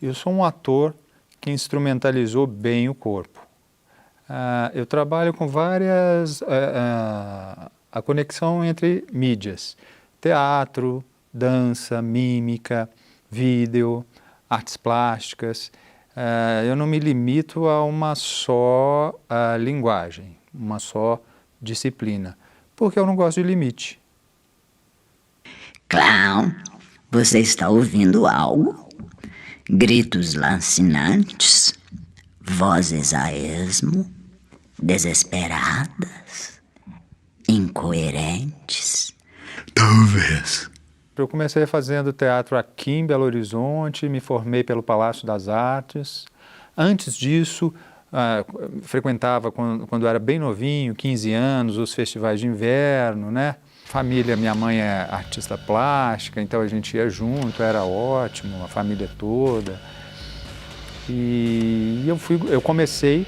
Eu sou um ator que instrumentalizou bem o corpo. Eu trabalho com várias... a conexão entre mídias. Teatro, dança, mímica, vídeo, artes plásticas. Eu não me limito a uma só linguagem, uma só disciplina, porque eu não gosto de limite. Clown, você está ouvindo algo? Gritos lancinantes, vozes a esmo, desesperadas, incoerentes. Talvez. Eu comecei fazendo teatro aqui em Belo Horizonte, me formei pelo Palácio das Artes. Antes disso, frequentava, quando era bem novinho, 15 anos, os festivais de inverno, né? Família, minha mãe é artista plástica, então a gente ia junto, era ótimo, a família toda. E eu comecei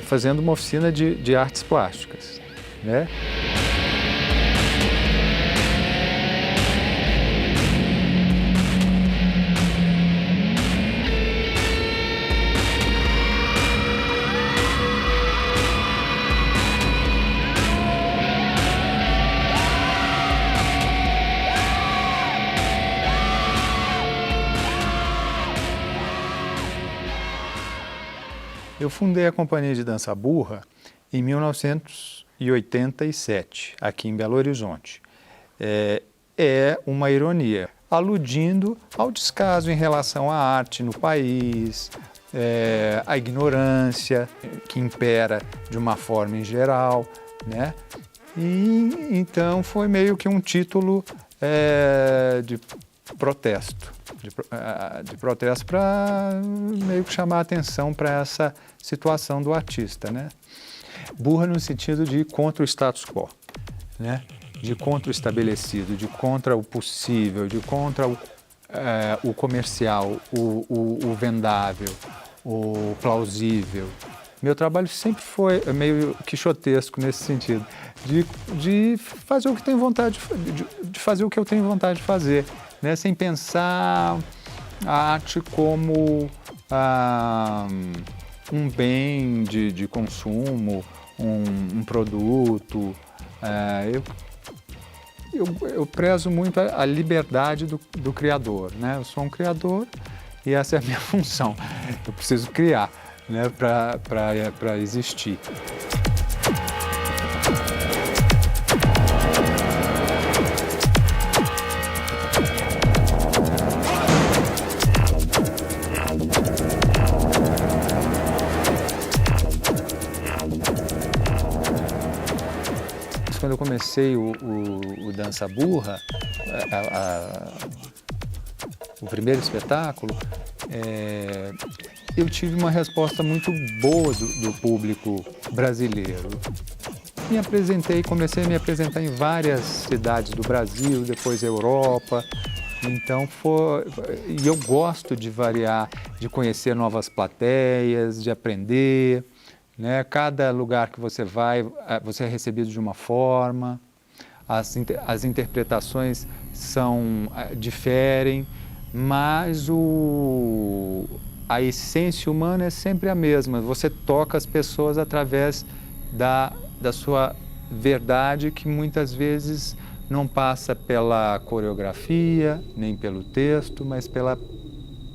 fazendo uma oficina de artes plásticas, né? Eu fundei a Companhia de Dança Burra em 1987, aqui em Belo Horizonte. É uma ironia, aludindo ao descaso em relação à arte no país, à ignorância que impera de uma forma em geral, né? E então foi meio que um título de protesto. De protesto para meio que chamar a atenção para essa situação do artista, né? Burra no sentido de contra o status quo, né? De contra o estabelecido, de contra o possível, de contra o comercial, o vendável, o plausível. Meu trabalho sempre foi meio quixotesco nesse sentido, de fazer o que tenho vontade de fazer o que eu tenho vontade de fazer, né? Sem pensar a arte como um bem de consumo, um produto. Eu prezo muito a liberdade do criador, né? Eu sou um criador e essa é a minha função. Eu preciso criar, né, para existir. Quando eu comecei o Dança Burra, o primeiro espetáculo, eu tive uma resposta muito boa do público brasileiro. Comecei a me apresentar em várias cidades do Brasil, depois Europa. Então e eu gosto de variar, de conhecer novas plateias, de aprender, né? Cada lugar que você vai, você é recebido de uma forma, as interpretações diferem, mas a essência humana é sempre a mesma. Você toca as pessoas através da sua verdade, que muitas vezes não passa pela coreografia, nem pelo texto, mas pela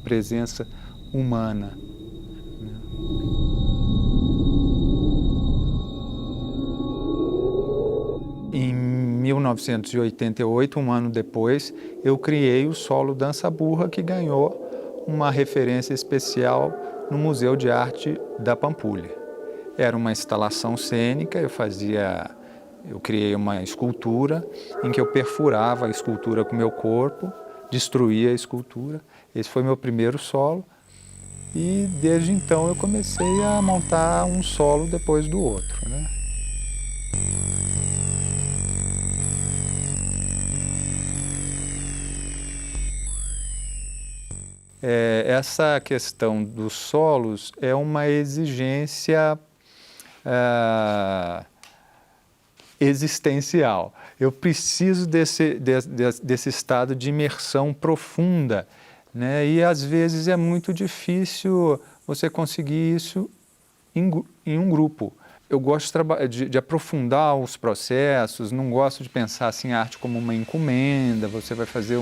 presença humana. Em 1988, um ano depois, eu criei o Solo Dança Burra, que ganhou uma referência especial no Museu de Arte da Pampulha. Era uma instalação cênica, eu criei uma escultura em que eu perfurava a escultura com o meu corpo, destruía a escultura. Esse foi meu primeiro solo e desde então eu comecei a montar um solo depois do outro, né? Essa questão dos solos é uma exigência existencial. Eu preciso desse estado de imersão profunda né? E às vezes é muito difícil você conseguir isso em um grupo. Eu gosto de aprofundar os processos, não gosto de pensar assim, a arte como uma encomenda, você vai fazer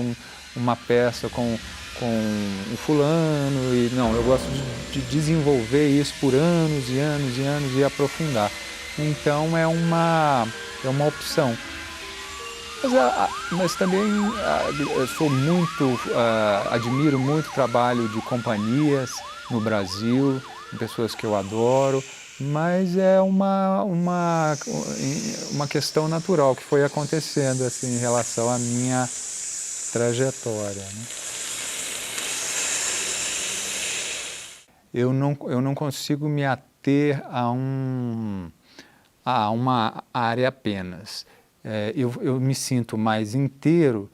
uma peça com o fulano, e não, eu gosto de desenvolver isso por anos e anos e anos e aprofundar. Então é uma opção. Mas também eu sou admiro muito o trabalho de companhias no Brasil, pessoas que eu adoro, mas é uma questão natural que foi acontecendo assim, em relação à minha trajetória, né? Eu não consigo me ater a uma área apenas. Eu me sinto mais inteiro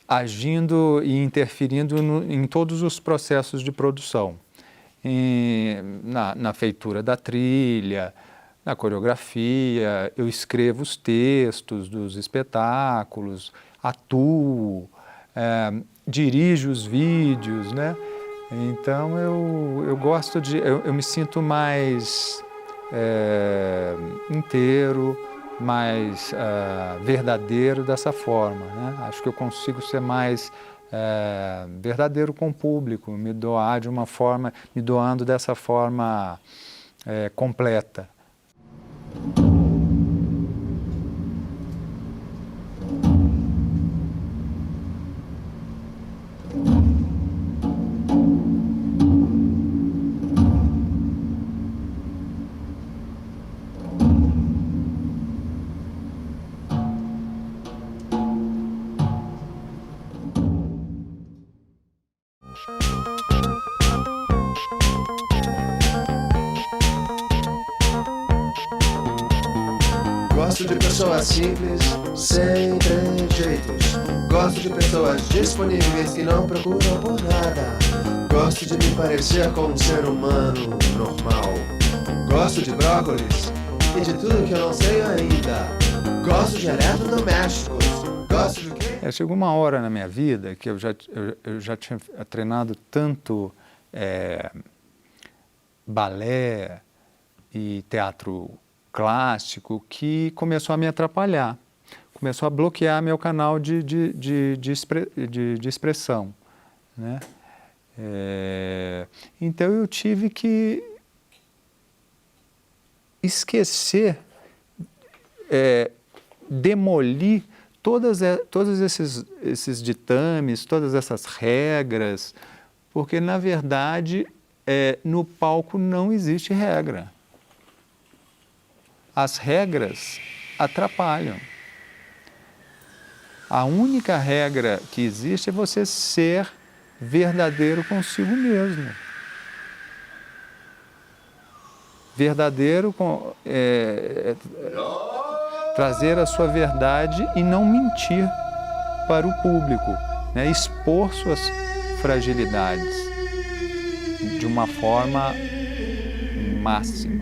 agindo e interferindo em todos os processos de produção. Na feitura da trilha, na coreografia, eu escrevo os textos dos espetáculos, atuo, dirijo os vídeos, né? Então eu gosto eu me sinto mais inteiro, mais verdadeiro dessa forma, né? Acho que eu consigo ser mais verdadeiro com o público, me doando dessa forma completa. Gosto de pessoas simples, sem trejeitos. Gosto de pessoas disponíveis que não procuram por nada. Gosto de me parecer com um ser humano normal. Gosto de brócolis e de tudo que eu não sei ainda. Gosto de eletrodomésticos. Gosto de quê? Chegou uma hora na minha vida que eu já tinha treinado tanto balé e teatro clássico que começou a me atrapalhar, começou a bloquear meu canal de expressão, né? Então eu tive que esquecer, demolir todos esses ditames, todas essas regras, porque na verdade no palco não existe regra. As regras atrapalham. A única regra que existe é você ser verdadeiro consigo mesmo. Verdadeiro trazer a sua verdade e não mentir para o público, né? Expor suas fragilidades de uma forma máxima,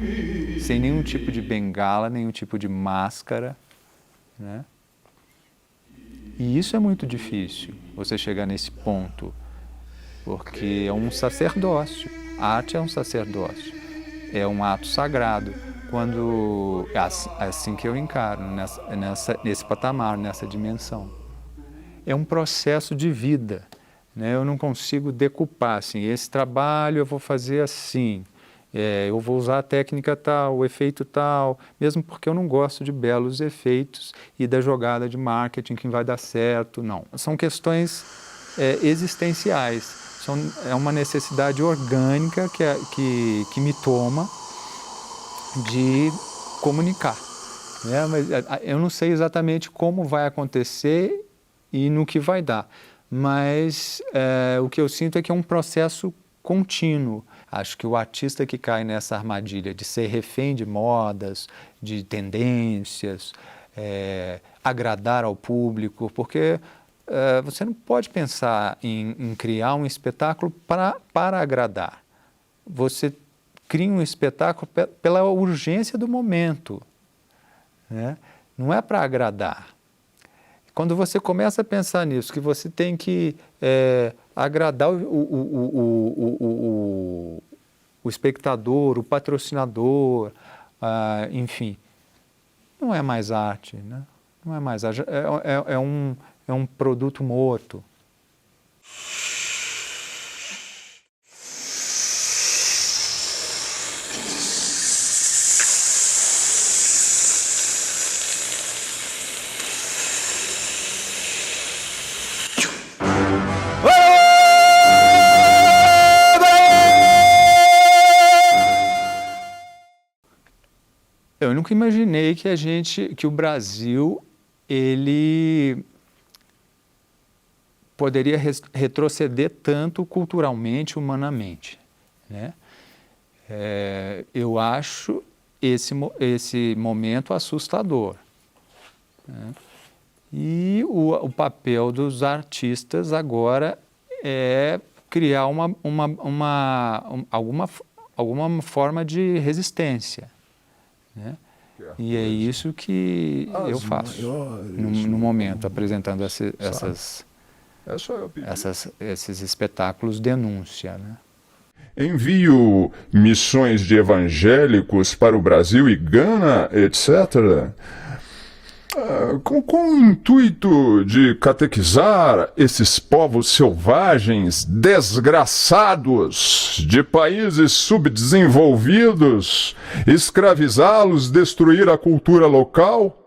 sem nenhum tipo de bengala, nenhum tipo de máscara, né? E isso é muito difícil, você chegar nesse ponto, porque é um sacerdócio. A arte é um sacerdócio, é um ato sagrado. Quando é assim que eu encaro, nesse patamar, nessa dimensão. É um processo de vida, né? Eu não consigo decupar assim, esse trabalho eu vou fazer assim. Eu vou usar a técnica tal, o efeito tal, mesmo porque eu não gosto de belos efeitos e da jogada de marketing que vai dar certo, não. São questões existenciais, é uma necessidade orgânica que me toma de comunicar, né? Mas eu não sei exatamente como vai acontecer e no que vai dar, mas o que eu sinto é que é um processo contínuo. Acho que o artista que cai nessa armadilha de ser refém de modas, de tendências, agradar ao público, porque você não pode pensar em criar um espetáculo para agradar. Você cria um espetáculo pela urgência do momento, né? Não é para agradar. Quando você começa a pensar nisso, que você tem que agradar o espectador, o patrocinador, enfim, não é mais arte, né? Não é mais arte, é um produto morto. Eu nunca imaginei que o Brasil, ele poderia retroceder tanto culturalmente, humanamente, né? Eu acho esse momento assustador, né? E o papel dos artistas agora é criar alguma forma de resistência, né? E é isso que eu faço no momento, apresentando esses espetáculos denúncia, né? Envio missões de evangélicos para o Brasil e Gana, etc., com o intuito de catequizar esses povos selvagens, desgraçados, de países subdesenvolvidos, escravizá-los, destruir a cultura local.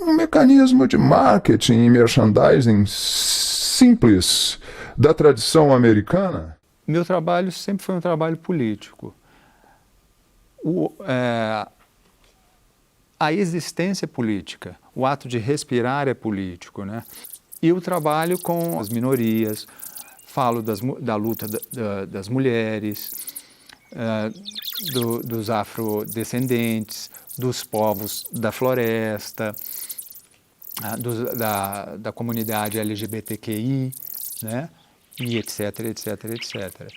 Um mecanismo de marketing e merchandising simples da tradição americana. Meu trabalho sempre foi um trabalho político. A existência é política, o ato de respirar é político, né? E eu trabalho com as minorias, falo da luta das mulheres, dos afrodescendentes, dos povos da floresta, da comunidade LGBTQI, né? E etc, etc, etc.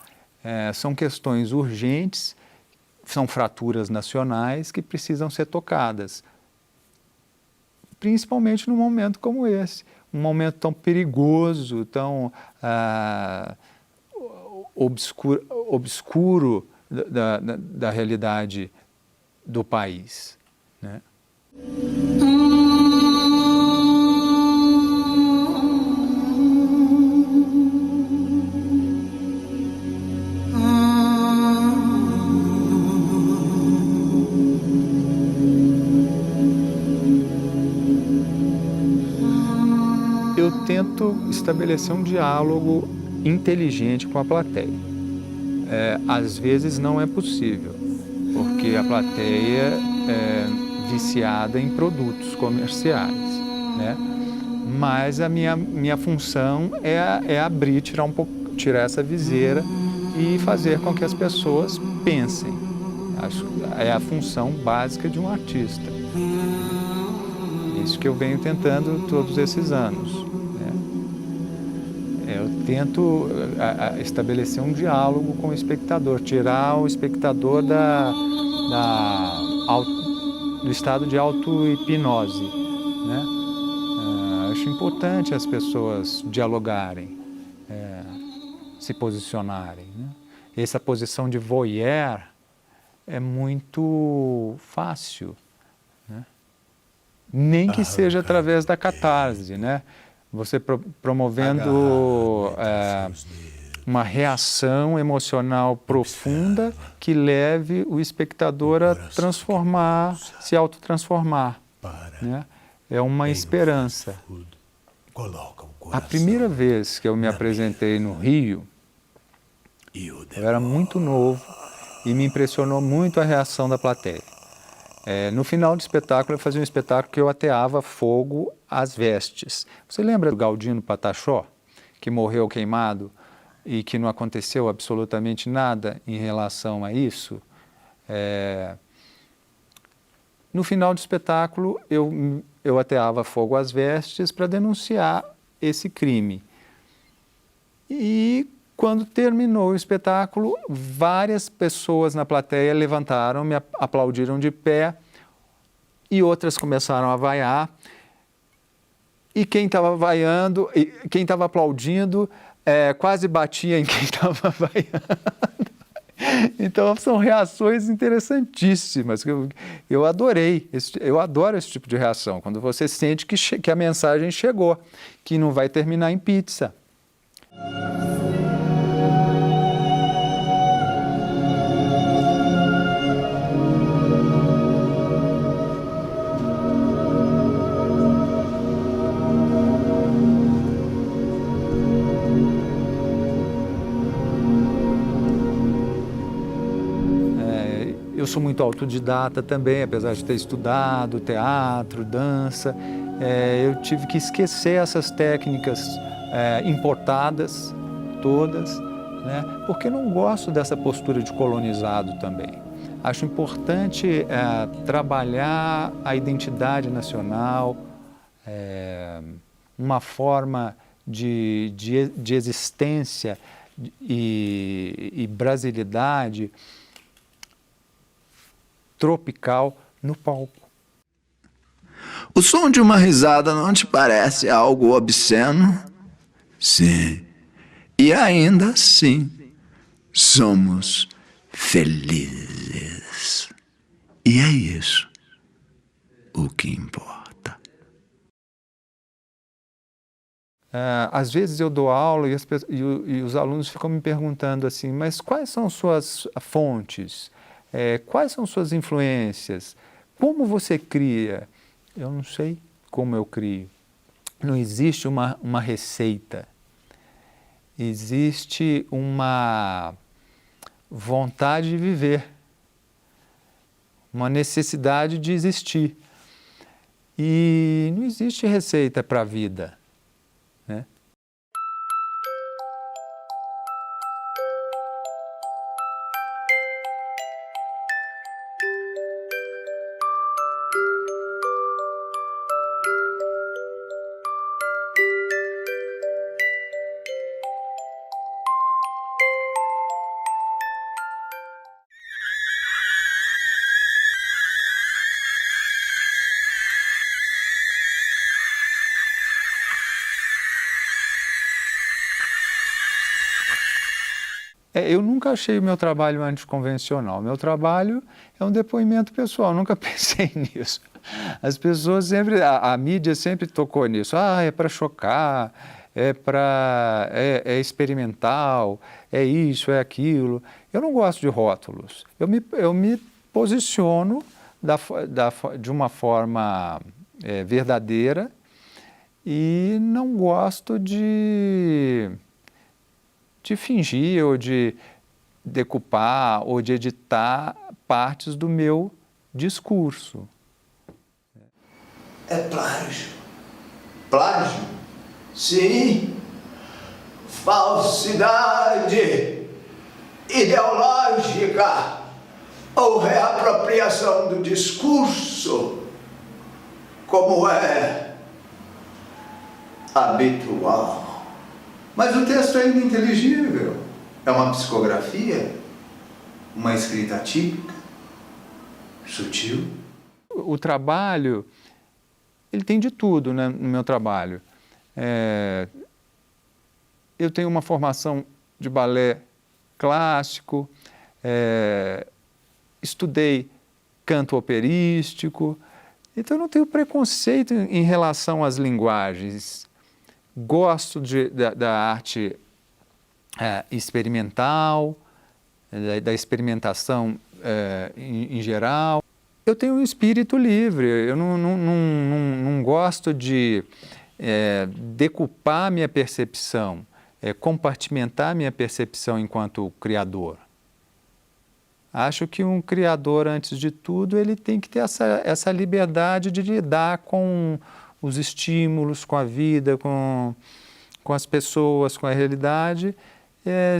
São questões urgentes, são fraturas nacionais que precisam ser tocadas, principalmente num momento como esse, um momento tão perigoso, tão obscuro da realidade do país, né? Eu tento estabelecer um diálogo inteligente com a plateia. Às vezes não é possível, porque a plateia é viciada em produtos comerciais, né? Mas a minha função é abrir, tirar essa viseira e fazer com que as pessoas pensem. É a função básica de um artista. Isso que eu venho tentando todos esses anos, né? Eu tento estabelecer um diálogo com o espectador, tirar o espectador do estado de auto-hipnose, né? Acho importante as pessoas dialogarem, se posicionarem, né? Essa posição de voyeur é muito fácil, né? Nem que seja através da catarse, né? Você promovendo uma reação emocional profunda que leve o espectador a se autotransformar, né? É uma esperança. A primeira vez que eu me apresentei no Rio, eu era muito novo e me impressionou muito a reação da plateia. No final do espetáculo, eu fazia um espetáculo que eu ateava fogo às vestes. Você lembra do Galdino Pataxó, que morreu queimado e que não aconteceu absolutamente nada em relação a isso? No final do espetáculo, eu ateava fogo às vestes para denunciar esse crime. E quando terminou o espetáculo, várias pessoas na plateia levantaram, me aplaudiram de pé e outras começaram a vaiar. e quem estava vaiando, e quem estava aplaudindo, quase batia em quem estava vaiando. Então, são reações interessantíssimas. Eu adorei, eu adoro esse tipo de reação, quando você sente que a mensagem chegou, que não vai terminar em pizza. Eu sou muito autodidata também, apesar de ter estudado teatro, dança. Eu tive que esquecer essas técnicas importadas todas, né? Porque não gosto dessa postura de colonizado também. Acho importante trabalhar a identidade nacional, uma forma de existência e brasilidade tropical no palco. O som de uma risada não te parece algo obsceno? Sim. E ainda assim, somos felizes. E é isso o que importa. Às vezes eu dou aula e os alunos ficam me perguntando assim, mas quais são suas fontes? Quais são suas influências? Como você cria? Eu não sei como eu crio. Não existe uma receita. Existe uma vontade de viver, uma necessidade de existir. E não existe receita para a vida, né? Eu nunca achei o meu trabalho anticonvencional. Meu trabalho é um depoimento pessoal, nunca pensei nisso. As pessoas sempre, a mídia sempre tocou nisso. É para chocar, é experimental, é isso, é aquilo. Eu não gosto de rótulos. Eu me posiciono de uma forma verdadeira e não gosto de fingir ou de decupar ou de editar partes do meu discurso. É plágio. Plágio? Sim. Falsidade ideológica ou reapropriação do discurso, como é habitual. Mas o texto é ainda inteligível. É uma psicografia, uma escrita típica, sutil. O trabalho, ele tem de tudo, né, no meu trabalho. Eu tenho uma formação de balé clássico, estudei canto operístico, então eu não tenho preconceito em relação às linguagens. Gosto da arte experimental, da experimentação em geral. Eu tenho um espírito livre, eu não gosto de decupar minha percepção, compartimentar minha percepção enquanto criador. Acho que um criador, antes de tudo, ele tem que ter essa liberdade de lidar com os estímulos, com a vida, com as pessoas, com a realidade,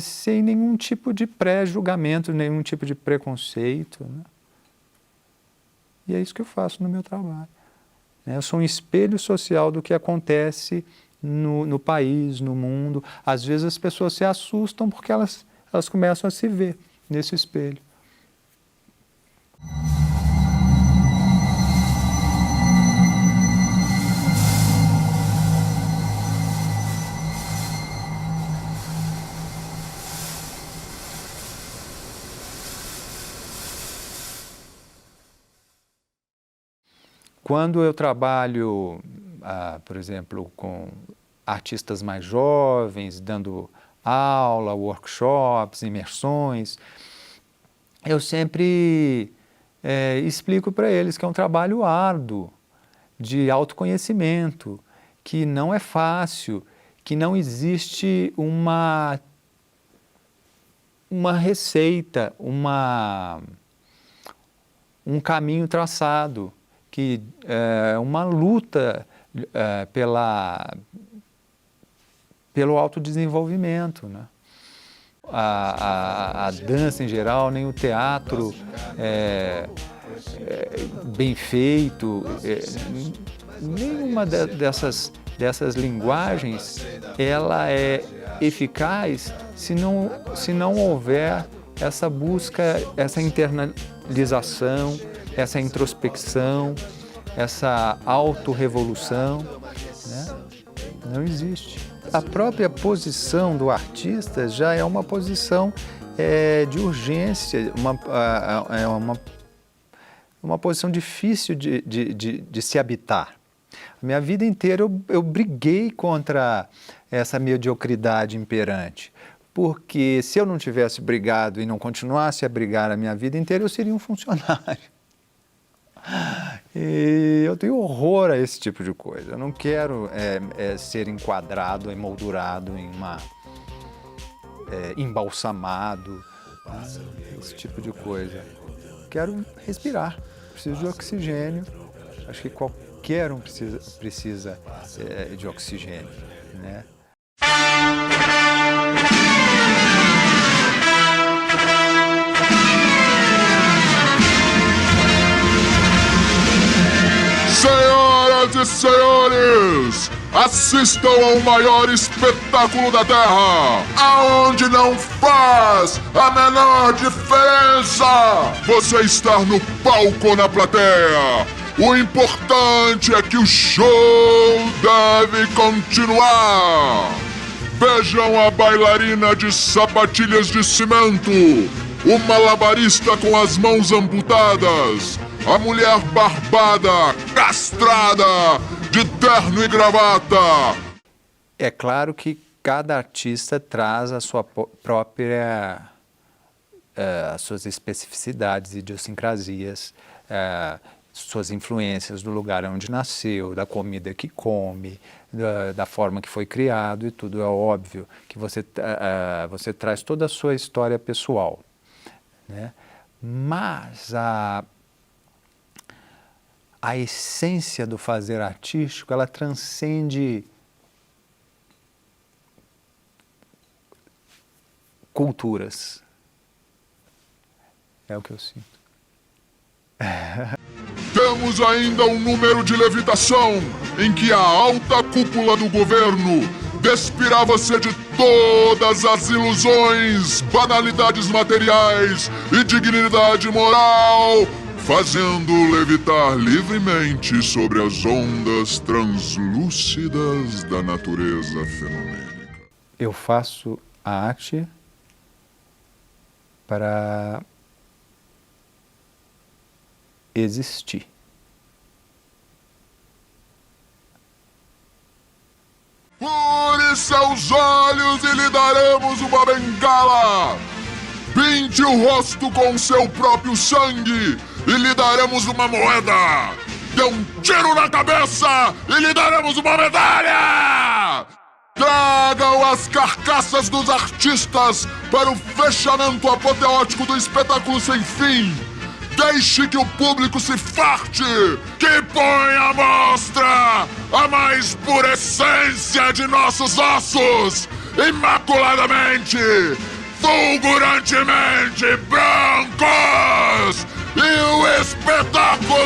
sem nenhum tipo de pré-julgamento, nenhum tipo de preconceito, né? E é isso que eu faço no meu trabalho. Eu sou um espelho social do que acontece no país, no mundo. Às vezes as pessoas se assustam porque elas começam a se ver nesse espelho. Quando eu trabalho, por exemplo, com artistas mais jovens, dando aula, workshops, imersões, eu sempre explico para eles que é um trabalho árduo, de autoconhecimento, que não é fácil, que não existe uma receita, um caminho traçado, que é uma luta pelo autodesenvolvimento, né? A dança em geral, nem o teatro bem feito, nenhuma dessas linguagens ela é eficaz se não houver essa busca, essa internalização, essa introspecção, essa autorrevolução, né? Não existe. A própria posição do artista já é uma posição de urgência, uma posição difícil de se habitar. A minha vida inteira eu briguei contra essa mediocridade imperante, porque se eu não tivesse brigado e não continuasse a brigar a minha vida inteira, eu seria um funcionário. E eu tenho horror a esse tipo de coisa. Eu não quero ser enquadrado, emoldurado em embalsamado, esse tipo de coisa. Quero respirar, preciso de oxigênio. Acho que qualquer um precisa de oxigênio, né? Senhoras e senhores, assistam ao maior espetáculo da Terra, aonde não faz a menor diferença você estar no palco ou na plateia. O importante é que o show deve continuar. Vejam a bailarina de sapatilhas de cimento, o malabarista com as mãos amputadas, a mulher barbada, castrada, de terno e gravata. É claro que cada artista traz a sua própria, as suas especificidades, idiosincrasias, suas influências do lugar onde nasceu, da comida que come, da forma que foi criado e tudo. É óbvio que você traz toda a sua história pessoal, né? Mas a essência do fazer artístico, ela transcende culturas. É o que eu sinto. Temos ainda um número de levitação em que a alta cúpula do governo despirá você de todas as ilusões, banalidades materiais e dignidade moral, fazendo levitar livremente sobre as ondas translúcidas da natureza fenomênica. Eu faço a arte para existir. Pure seus olhos e lhe daremos uma bengala. Pinte o rosto com seu próprio sangue e lhe daremos uma moeda. Dê um tiro na cabeça e lhe daremos uma medalha. Tragam as carcaças dos artistas para o fechamento apoteótico do espetáculo sem fim. Deixe que o público se farte, que põe à mostra a mais pura essência de nossos ossos, imaculadamente, fulgurantemente brancos, e o espetáculo